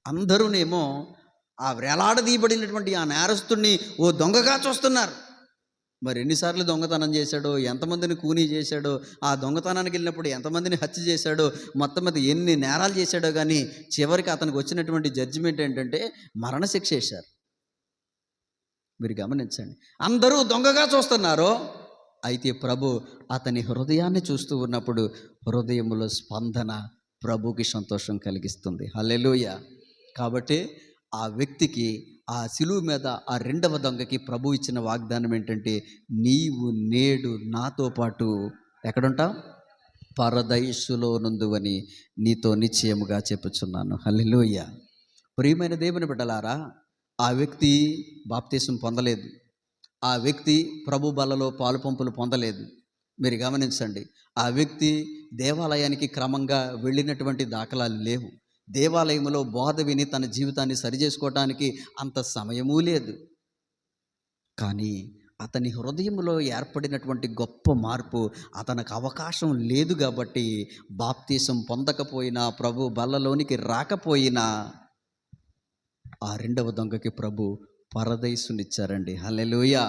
అందరూనేమో ఆ వేలాడదీయబడినటువంటి ఆ నేరస్తుడిని ఓ దొంగగా చూస్తున్నారు. మరి ఎన్నిసార్లు దొంగతనం చేశాడో, ఎంతమందిని కూనీ చేశాడో, ఆ దొంగతనానికి వెళ్ళినప్పుడు ఎంతమందిని హత్య చేశాడో, మొత్తం మీద ఎన్ని నేరాలు చేశాడో, కానీ చివరికి అతనికి వచ్చినటువంటి జడ్జిమెంట్ ఏంటంటే మరణశిక్ష వేశారు. మీరు గమనించండి, అందరూ దొంగగా చూస్తున్నారు. అయితే ప్రభు అతని హృదయాన్ని చూస్తూ ఉన్నప్పుడు హృదయములో స్పందన ప్రభుకి సంతోషం కలిగిస్తుంది. హల్లెలూయా. కాబట్టి ఆ వ్యక్తికి ఆ సిలువ మీద ఆ రెండవ దొంగకి ప్రభు ఇచ్చిన వాగ్దానం ఏంటంటే, నీవు నేడు నాతో పాటు ఎక్కడుంటావు? పరదైసులో నుందువని నీతో నిశ్చయముగా చెప్పుచున్నాను. హల్లెలూయా. ప్రియమైన దేవుని బిడ్డలారా, ఆ వ్యక్తి బాప్తీసం పొందలేదు. ఆ వ్యక్తి ప్రభు బలలో పాలు పంపులు పొందలేదు. మీరు గమనించండి, ఆ వ్యక్తి దేవాలయానికి క్రమంగా వెళ్ళినటువంటి దాఖలాలు లేవు. దేవాలయంలో బోధ విని తన జీవితాన్ని సరిచేసుకోవటానికి అంత సమయమూ లేదు. కానీ అతని హృదయంలో ఏర్పడినటువంటి గొప్ప మార్పు, అతనికి అవకాశం లేదు కాబట్టి బాప్తీసం పొందకపోయినా, ప్రభు బల్లలోనికి రాకపోయినా, ఆ రెండవ దొంగకి ప్రభు పరదైసునిచ్చారండి. హల్లెలూయా.